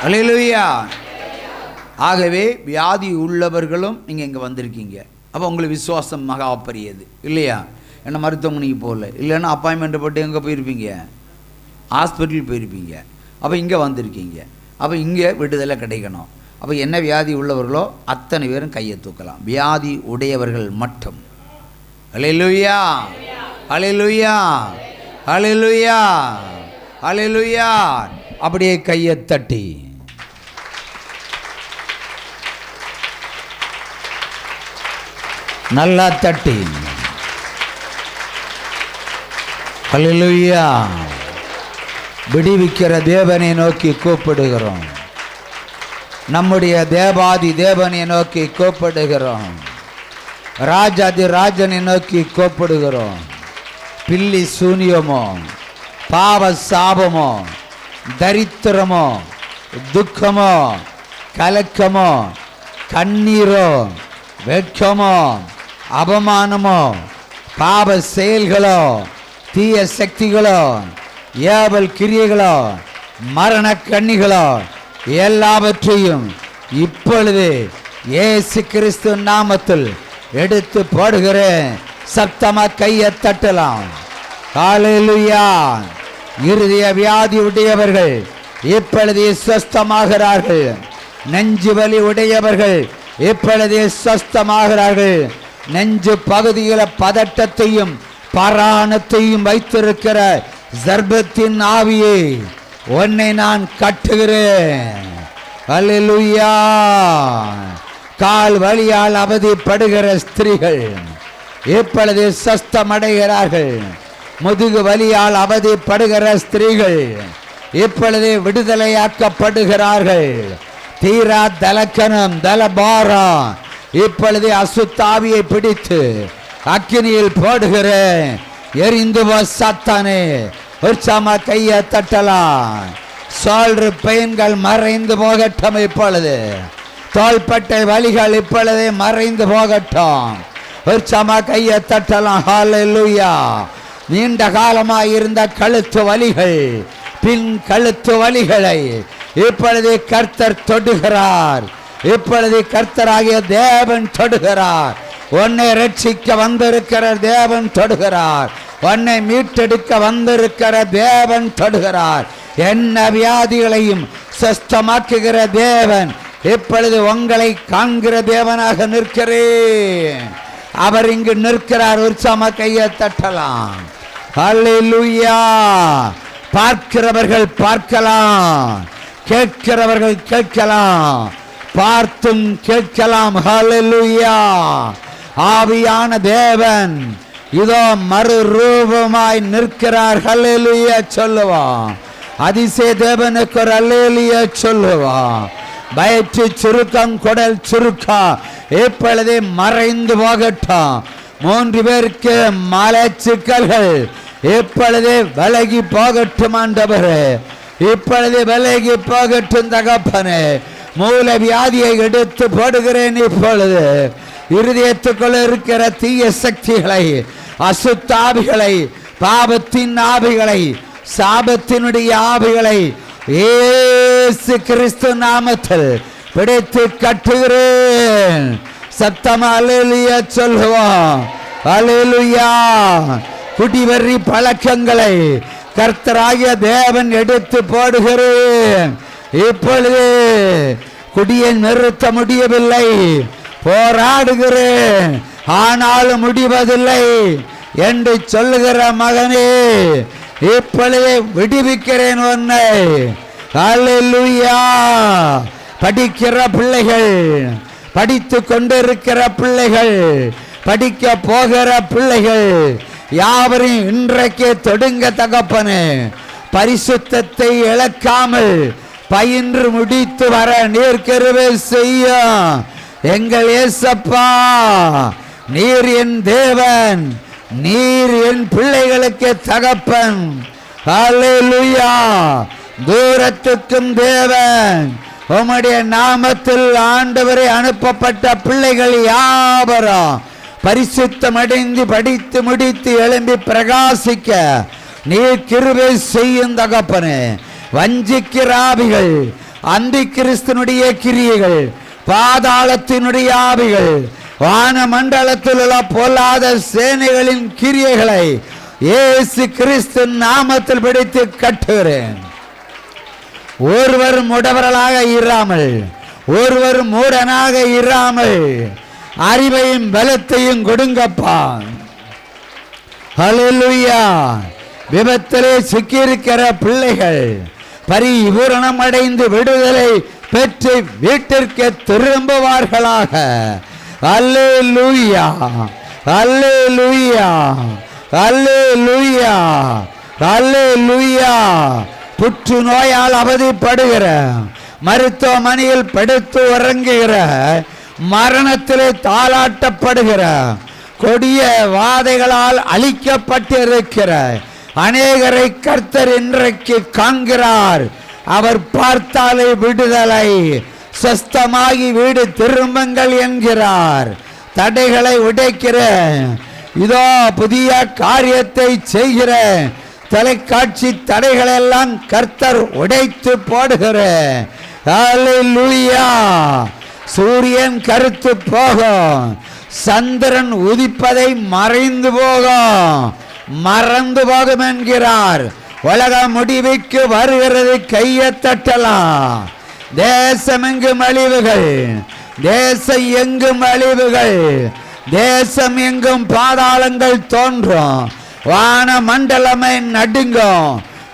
அல்லேலூயா. ஆகவே வியாதி உள்ளவர்களும் நீங்கள் இங்கே வந்திருக்கீங்க. அப்போ உங்களுக்கு விசுவாசம் மகா பெரியது இல்லையா? என்ன மருத்துவமனைக்கு போகல, இல்லைன்னா அப்பாயின்மெண்ட்டை போட்டு எங்கே போயிருப்பீங்க? ஹாஸ்பிட்டல் போயிருப்பீங்க. அப்போ இங்கே வந்திருக்கீங்க. அப்போ இங்கே விடுதலை கிடைக்கணும். அப்போ என்ன வியாதி உள்ளவர்களோ அத்தனை பேரும் கையை தூக்கலாம். வியாதி உடையவர்கள் மட்டும். அல்லேலூயா, அல்லேலூயா, அல்லேலூயா, அல்லேலூயா. அப்படியே கையை தட்டி நல்லா தட்டி அல்லேலூயா. விடுவிக்கிற தேவனை நோக்கி கூப்பிடுகிறோம். நம்முடைய தேவாதி தேவனை நோக்கி கூப்பிடுகிறோம். ராஜாதி ராஜனை நோக்கி கூப்பிடுகிறோம். பில்லி சூனியமோ, பாவ சாபமோ, தரித்திரமோ, துக்கமோ, கலக்கமோ, கண்ணீரோ, வெட்கமோ, அவமானமோ, பாவ செயல்களோ, தீய சக்திகளோ, ஏவல் கிரியைகளோ, மரண கண்ணிகளோ எல்லாவற்றையும் இப்பொழுது இயேசு கிறிஸ்து நாமத்தில் எடுத்து போடுகிறேன். சத்தமா கையை தட்டலாம். ஹல்லேலூயா. இருதய வியாதி உடையவர்கள் இப்பொழுது சுஸ்தமாகிறார்கள். நெஞ்சு வலி உடையவர்கள் இப்பொழுது சுஸ்தமாகிறார்கள். நெஞ்சு பகுதியில பதட்டத்தையும் பராணத்தையும் வைத்திருக்கிற சர்பத்தின் ஆவியை உன்னை நான் கட்டுகிறேன். அல்லேலூயா. கால் வலியால் அவதிப்படுகிற ஸ்திரீகள் இப்பொழுது சுஸ்தமடைகிறார்கள். முதுகு வலியால் அவதிப்படுகிற ஸ்திரீகள் இப்பொழுது விடுதலையாக்கப்படுகிறார்கள். தீரா தலக்கணம் தலபாரம் இப்பொழுது அசுத்தாவியை பிடித்து அக்கினியில் போடுகிறேன். எரிந்து போ சாத்தானே. உற்சாகமா கையை தட்டலாம். சோல்று பெயின்கள் மறைந்து போகட்டும். இப்பொழுது தோள்பட்டை வலிகள் இப்பொழுதே மறைந்து போகட்டும். உற்சாகமா கையை தட்டலாம். ஹல்லேலூயா. நீண்ட காலமாக இருந்த கழுத்து வலிகள், பின் கழுத்து வலிகளை இப்பொழுது கர்த்தர் தொடுகிறார். இப்பொழுது கர்த்தராகிய தேவன் தொடுகிறார். உன்னை ரட்சிக்க வந்திருக்கிற தேவன் தொடுகிறார். உன்னை மீட்டெடுக்க வந்திருக்கிற தேவன் தொடுகிறார். என்ன வியாதிகளையும் சுஸ்தமாக்குகிற தேவன் இப்பொழுது உங்களை காண்கிற தேவனாக நிற்கிறேன். அவர் இங்கு நிற்கிறார். உற்சாகமா கையை தட்டலாம். ஹல்லேலூயா. பார்க்கிறவர்கள் பார்க்கலாம், கேட்கிறவர்கள் கேட்கலாம், பார்த்தும் கேட்கலாம். ஹல்லேலூயா. ஆவியான தேவன் இதோ மறுரூபமாய் நிற்கிறார். ஹல்லேலூயா சொல்லுவான். அதிசய தேவனுக்கு ஒரு அல்லேலூயா சொல்லுவான். வயிற்று சுருக்கம், குடல் சுருக்கம் இப்பொழுதே மறைந்து போகட்டும். 3 பேருக்கு மலச்சிக்கல்கள் இப்பொழுதே விலகி போகட்டும். ஆண்டவரே இப்பொழுது விலகி போகட்டும். தகப்பனே மூல வியாதியை எடுத்து போடுகிறேன். இப்பொழுது இருதயத்துக்குள்ள இருக்கிற தீய சக்திகளை, அசுத்தாவிகளை, பாவத்தின் ஆவிகளை, சாபத்தினுடைய ஆவிகளை இயேசு கிறிஸ்து நாமத்தில் பிடித்து கட்டுகிறேன். சத்தமா அல்லேலூயா சொல்லுவோம். அல்லேலூயா. குடிவெறி பழக்கங்களை கர்த்தராகிய தேவன் எடுத்து போடுகிறேன். இப்பொழுது குடியை நிறுத்த முடியவில்லை, போராடுகிறேன், ஆனாலும் முடிவதில்லை என்று சொல்லுகிற மகனே இப்பொழுது விடுவிக்கிறேன் உன்னை. அல்லேலூயா. படிக்கிற பிள்ளைகள், படித்து கொண்டிருக்கிற பிள்ளைகள், படிக்க போகிற பிள்ளைகள் யாவரையும் இன்றைக்கு தொடுங்க தகப்பனே. பரிசுத்தத்தை இழக்காமல் பயின்று முடித்து வர நீர் கிருபை செய்யும். எங்கள் இயேசப்பா, நீர் என் தேவன், நீர் என் பிள்ளைகளுக்கு தகப்பன். ஹல்லேலூயா. தூரத்துக்கும் தேவன், உம்முடைய நாமத்தில் ஆண்டவரை அனுப்பப்பட்ட பிள்ளைகள் யாவரும் பரிசுத்தமடைந்து படித்து முடித்து எழும்பி பிரகாசிக்க நீர் கிருபை செய்யும் தகப்பனே. வஞ்சிக்கிற ஆவிகள், அந்தி கிறிஸ்தனுடைய கிரியைகள், பாதாளத்தினுடைய ஆவிகள், வான மண்டலத்தில் உள்ள பொல்லாத சேனைகளின் கிரியைகளை இயேசு கிறிஸ்து நாமத்தில் பிடித்து கட்டுகிறேன். ஒருவர் முடவர்களாக இராமல், ஒருவர் மூடனாக இராமல் அறிவையும் பலத்தையும் கொடுங்கப்பா. ஹல்லேலூயா. விபத்திலே சிக்கியிருக்கிற பிள்ளைகள் பரிபூரணம் அடைந்து விடுதலை பெற்று வீட்டிற்கு திரும்புவார்களாக. அல்லேலூயா, அல்லேலூயா, அல்லேலூயா, அல்லேலூயா. புற்று நோயால் அவதிப்படுகிற, மருத்துவமனையில் படுத்து உறங்குகிற, மரணத்திலே தாளாட்டப்படுகிற, கொடிய வாதைகளால் அழிக்கப்பட்டிருக்கிற அநேகரை கர்த்தர் இன்றைக்கு காண்கிறார். அவர் பார்த்தாலே விடுதலை, சொஸ்தமாகி வீடு திரும்புங்கள் என்கிறார். தடைகளை உடைக்கிற, இதோ புதிய காரியத்தை செய்கிற தொலைக்காட்சி தடைகளை எல்லாம் கர்த்தர் உடைத்து போடுகிற. ஹல்லேலூயா. சூரியன் கருத்து போகும், சந்திரன் உதிப்பதை மறைந்து போகும், மறந்து போகும் என்கிறார். உலக முடிவுக்கு வருகிறது, கையை தட்டலாம். தேசம் எங்கும் அழிவுகள், தேசம் எங்கும் அழிவுகள், தேசம் எங்கும் பாதாளங்கள் தோன்றும், வான மண்டலமே நடுங்கும்.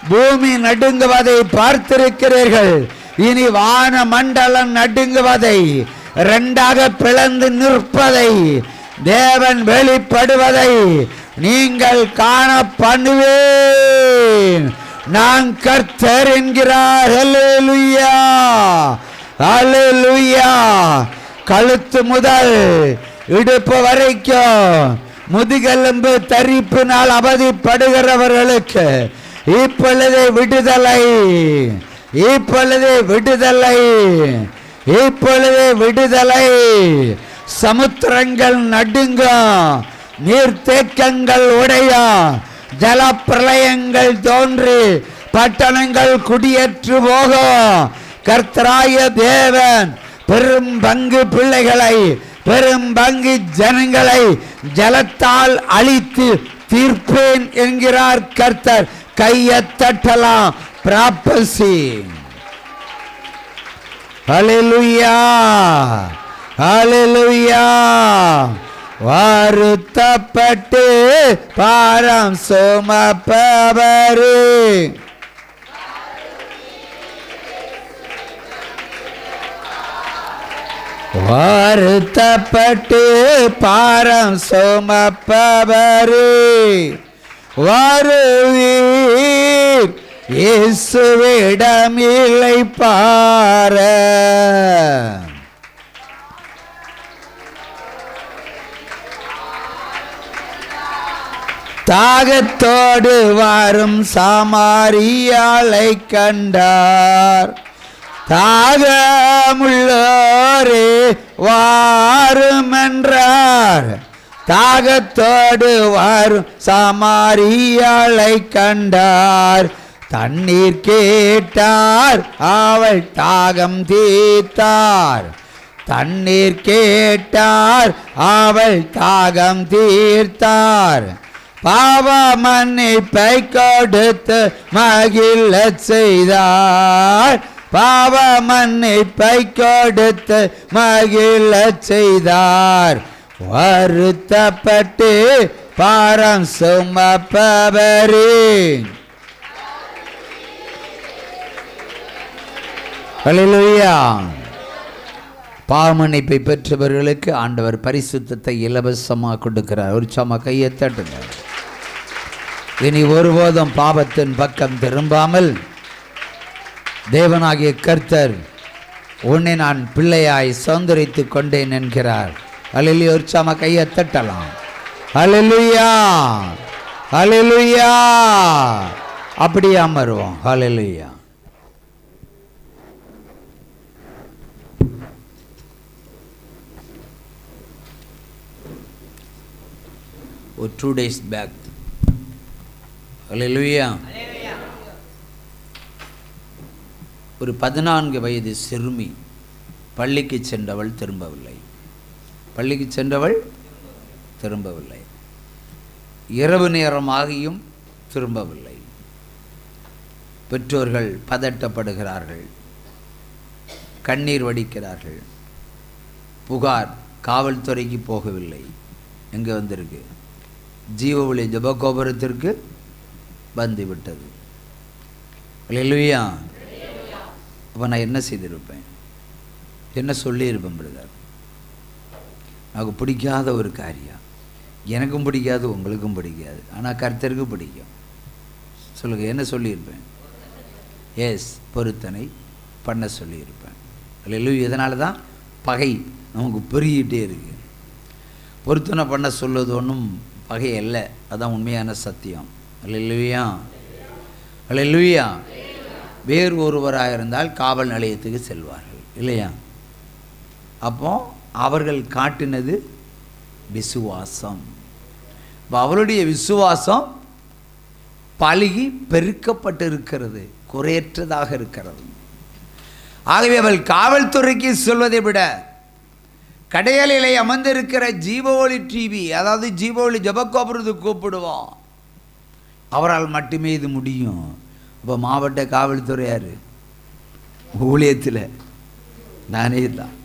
பூமி நடுங்குவதை பார்த்திருக்கிறீர்கள். இனி வான மண்டலம் நடுங்குவதை, இரண்டாக பிளந்து நிற்பதை, தேவன் வெளிப்படுவதை நீங்கள் காண பண்ணுவேன். நான் கர்த்தர் என்கிறார். ஹல்லேலூயா, ஹல்லேலூயா. கழுத்து முதல் இடுப்பு வரைக்கும் முதுகெலும்பு தரிப்பினால் அவதிப்படுகிறவர்களுக்கு இப்பொழுது விடுதலை, இப்பொழுது விடுதலை, இப்பொழுது விடுதலை. சமுத்திரங்கள் நடுங்கும், நீர்த்தேக்கங்கள் உடையும், ஜலப்பிரளயங்கள் தோன்றி பட்டணங்கள் குடியேற்று போகும். கர்த்தராய தேவன் பெரும் பங்கு பிள்ளைகளை, பெரும் பங்கு ஜனங்களை ஜலத்தால் அழித்து தீர்ப்பேன் என்கிறார் கர்த்தர். கையை தட்டலாம். ப்ராப்பசி. ஹல்லேலூயா, ஹல்லேலூயா. வருத்தப்பட்டு பாரம் சுமப்பவரே, வருத்தப்பட்டு பாரம் சுமப்பவரே, வருவீர் இயேசுவிடம் இளைப்பாற. தாகத்தோடு வரும் சமாரியாளை கண்டார். தாகமுள்ளோரே வாரும் என்றார். தாகத்தோடு வரும் சமாரியாளை கண்டார். தண்ணீர் கேட்டார், அவள் தாகம் தீர்த்தார். தண்ணீர் கேட்டார், அவள் தாகம் தீர்த்தார். பாவ மன்னிப்பை கொடுத்து மகிழச் செய்தார். பாவ மன்னிப்பை கொடுத்து மகிழச் செய்தார். வருத்தப்பட்டு பாரம் சுமப்பவரே. ஹல்லேலூயா. பாவ மன்னிப்பை பெற்றவர்களுக்கு ஆண்டவர் பரிசுத்தத்தை இலவசமாக கொடுக்கிறார். ஒரு சம கையை தட்டுங்க. இனி ஒருபோதும் பாவத்தின் பக்கம் திரும்பாமல் தேவனாகிய கர்த்தர் உன்னை நான் பிள்ளையாய் சுதந்தரித்து கொண்டேன் என்கிறார். அல்லேலூயா. ஒரு சம கையை தட்டலாம். அல்லேலூயா, அல்லேலூயா. அப்படியே அமருவோம். அல்லேலூயா. ஒரு 2 days back. Hallelujah. ஒரு 14 வயது சிறுமி பள்ளிக்கு சென்றவள் திரும்பவில்லை. பள்ளிக்கு சென்றவள் திரும்பவில்லை. இரவு நேரமாகியும் திரும்பவில்லை. பெற்றோர்கள் பதட்டப்படுகிறார்கள், கண்ணீர் வடிக்கிறார்கள். புகார் காவல்துறைக்கு போகவில்லை. எங்கே வந்திருக்கு? ஜீவ ஒளி ஜெபகோபுரத்திற்கு வந்துவிட்டது. அல்லேலூயா. அப்போ நான் என்ன செய்திருப்பேன்? என்ன சொல்லியிருப்பேன்? பிரதர், எனக்கு பிடிக்காத ஒரு காரியம், எனக்கும் பிடிக்காது, உங்களுக்கும் பிடிக்காது, ஆனால் கர்த்தருக்கு பிடிக்கும். சொல்லுங்கள், என்ன சொல்லியிருப்பேன்? எஸ், பொருத்தனை பண்ண சொல்லியிருப்பேன். அல்லேலூயா. இதனால தான் பகை நமக்கு பெருகிட்டே இருக்கு. பொருத்தனை பண்ண சொல்வது ஒன்றும் பகை அல்ல, அதுதான் உண்மையான சத்தியம். அல்லேலூயா, அல்லேலூயா. வேறு ஒருவராக இருந்தால் காவல் நிலையத்துக்கு செல்வார்கள் இல்லையா? அப்போ அவர்கள் காட்டினது விசுவாசம். இப்போ அவளுடைய விசுவாசம் பழுகி பெருக்கப்பட்டிருக்கிறது, குறையற்றதாக இருக்கிறது. ஆகவே அவள் காவல்துறைக்கு சொல்வதை விட கடையலையிலே அமர்ந்திருக்கிற ஜீவ ஒளி டிவி, அதாவது ஜீவ ஒளி ஜெபகோபுரத்துக்கு கூப்பிடுவோம், அவரால் மட்டுமே இது முடியும். இப்போ மாவட்ட காவல்துறை யார்? ஊழியத்தில் நானே தான்.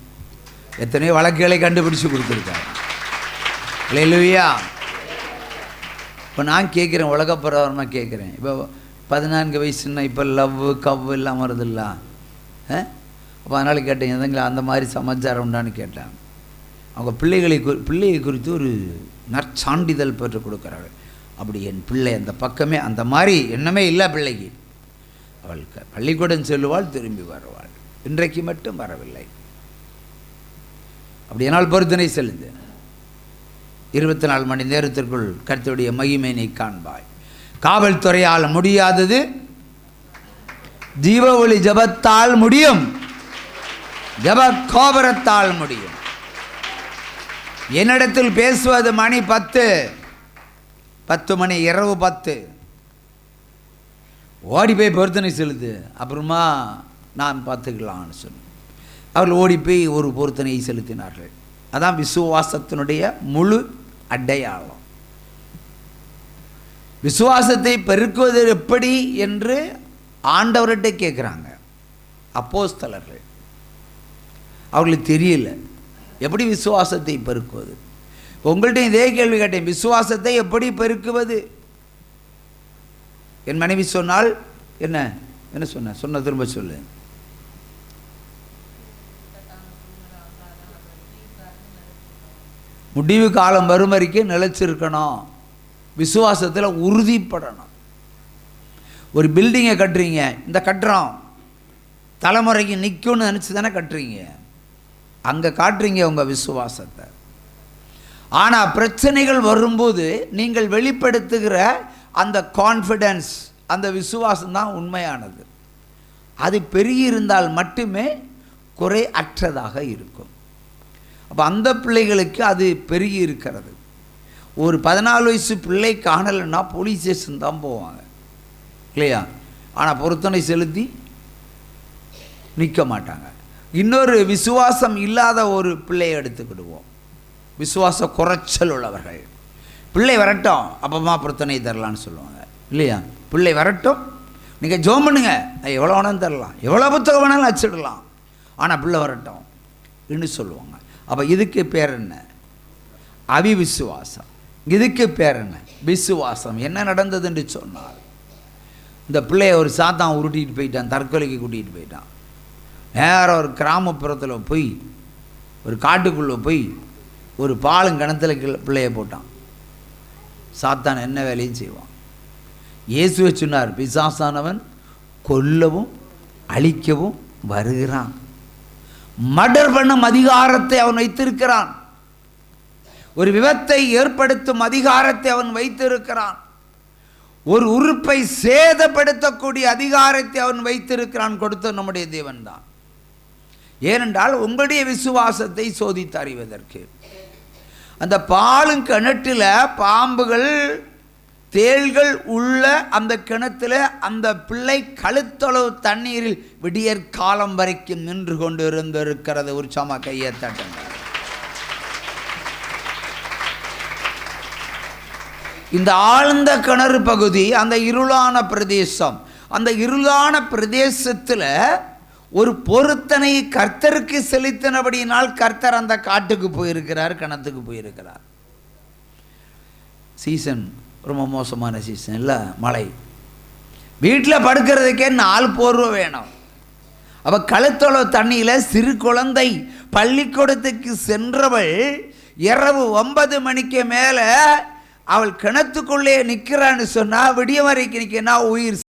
எத்தனையோ வழக்குகளை கண்டுபிடிச்சு கொடுத்துருக்காங்க. அல்லேலூயா. இப்போ நான் கேட்குறேன், உலக பிரகாரமாக கேட்குறேன். இப்போ 14 வயசுன்னா இப்போ லவ் கவ் எல்லாம் வருதில்ல. அப்போ அதனால் கேட்டேன், எதுங்களா அந்த மாதிரி சமாச்சாரம் உண்டான்னு கேட்டேன். அவங்க பிள்ளையை குறித்து ஒரு நற்சான்றிதழ் பெற்று கொடுக்குறார்கள். அப்படி என் பிள்ளை அந்த பக்கமே அந்த மாதிரி எண்ணமே இல்லை பிள்ளைக்கு. அவள் பள்ளிக்கூடம் செல்லுவாள், திரும்பி வருவாள். இன்றைக்கு மட்டும் வரவில்லை. அப்படியானால் பொருத்தனை செல்லுது. 24 மணி நேரத்திற்குள் கர்த்தருடைய மகிமையை காண்பாய். காவல்துறையால் முடியாதது ஜீவ ஒளி ஜபத்தால் முடியும், ஜப கோபுரத்தால் முடியும். என்னிடத்தில் பேசுவது மணி 10 மணி, இரவு 10. ஓடி போய் பொருத்தனை செலுத்து, அப்புறமா நான் பார்த்துக்கலான்னு சொன்னேன். அவர்கள் ஓடி போய் ஒரு பொருத்தனையை செலுத்தினார்கள். அதான் விசுவாசத்தினுடைய முழு அடையாளம். விசுவாசத்தை பெருக்குவது எப்படி என்று ஆண்டவர்கிட்ட கேட்குறாங்க அப்போஸ்தலர்கள். அவர்களுக்கு தெரியல எப்படி விசுவாசத்தை பெருக்குவது. உங்கள்கிட்ட இதே கேள்வி கேட்டேன், விசுவாசத்தை எப்படி பெருக்குவது? என் மனைவி சொன்னால் என்ன என்ன சொன்ன திரும்ப சொல்லு. முடிவு காலம் வரும் வரைக்கும் நிலைச்சிருக்கணும், விசுவாசத்தில் உறுதிப்படணும். ஒரு பில்டிங்கை கட்டுறீங்க, இந்த கட்டுறோம் தலைமுறைக்கு நிற்கும்னு நினச்சி தானே கட்டுறீங்க, அங்கே காட்டுறீங்க உங்கள் விசுவாசத்தை. ஆனால் பிரச்சனைகள் வரும்போது நீங்கள் வெளிப்படுத்துகிற அந்த கான்ஃபிடென்ஸ், அந்த விசுவாசம் தான் உண்மையானது. அது பெருகியிருந்தால் மட்டுமே குறை அற்றதாக இருக்கும். அப்போ அந்த பிள்ளைகளுக்கு அது பெருகி இருக்கிறது. ஒரு 14 வயசு பிள்ளை காணலைன்னா போலீஸ் ஸ்டேஷன் தான் போவாங்க இல்லையா? ஆனால் பொருத்தனை செலுத்தி நிற்க மாட்டாங்க. இன்னொரு விசுவாசம் இல்லாத ஒரு பிள்ளையை எடுத்துக்கிடுவோம், விசுவாச குறைச்சல் உள்ளவர்கள். பிள்ளை வரட்டும் அப்பமா பொருத்தனை தரலான்னு சொல்லுவாங்க இல்லையா? பிள்ளை வரட்டும், நீங்கள் ஜோம் பண்ணுங்க, எவ்வளோ வேணாலும் தரலாம், எவ்வளோ புத்தகம் வேணாலும் அச்சிடலாம், ஆனால் பிள்ளை வரட்டும் என்று சொல்லுவாங்க. அப்போ இதுக்கு பேர் என்ன? அவிவிசுவாசம். இதுக்கு பேர் என்ன? விசுவாசம். என்ன நடந்தது என்று சொன்னால், இந்த பிள்ளைய ஒரு சாத்தான் உருட்டிகிட்டு போயிட்டான், தற்கொலைக்கு கூட்டிகிட்டு போயிட்டான். நேரம் ஒரு கிராமப்புறத்தில் போய் ஒரு காட்டுக்குள்ளே போய் ஒரு பாலுங்கிணத்துல பிள்ளைய போட்டான். சாத்தான் என்ன வேலையும் செய்வான். இயேசுவை சொன்னார், பிசாசானவன் கொல்லவும் அழிக்கவும் வருகிறான், மர்டர் பண்ணும் அதிகாரத்தை அவன் வைத்திருக்கிறான், ஒரு விபத்தை ஏற்படுத்தும் அதிகாரத்தை அவன் வைத்திருக்கிறான், ஒரு உறுப்பை சேதப்படுத்தக்கூடிய அதிகாரத்தை அவன் வைத்திருக்கிறான். கொடுத்த நம்முடைய தேவன் தான். ஏனென்றால் உங்களுடைய விசுவாசத்தை சோதித்து அறிவதற்கு. அந்த பாலும் கிணற்றில் பாம்புகள் தேள்கள் உள்ள அந்த கிணத்துல அந்த பிள்ளை கழுத்தளவு தண்ணீரில் விடியற் காலம் வரைக்கும் நின்று கொண்டு இருந்திருக்கிறது. ஒரு சம கையை தட்டுங்க. இந்த ஆழ்ந்த கிணறு பகுதி அந்த இருளான பிரதேசம். அந்த இருளான பிரதேசத்தில் ஒரு பொருத்தனை கர்த்தருக்கு செலுத்தினபடியினால் கர்த்தர் அந்த காட்டுக்கு போயிருக்கிறார், கிணத்துக்கு போயிருக்கிறார். சீசன் ரொம்ப மோசமான சீசன் இல்லை, மழை. வீட்டில் படுக்கிறதுக்கே 4 போர்வை வேணும். அப்போ கழுத்தளவு தண்ணியில் சிறு குழந்தை பள்ளிக்கூடத்துக்கு சென்றவள் இரவு 9 மணிக்கு மேலே அவள் கிணத்துக்குள்ளே நிற்கிறான்னு சொன்னால் விடிய வரைக்கும் நிற்கிறா உயிர்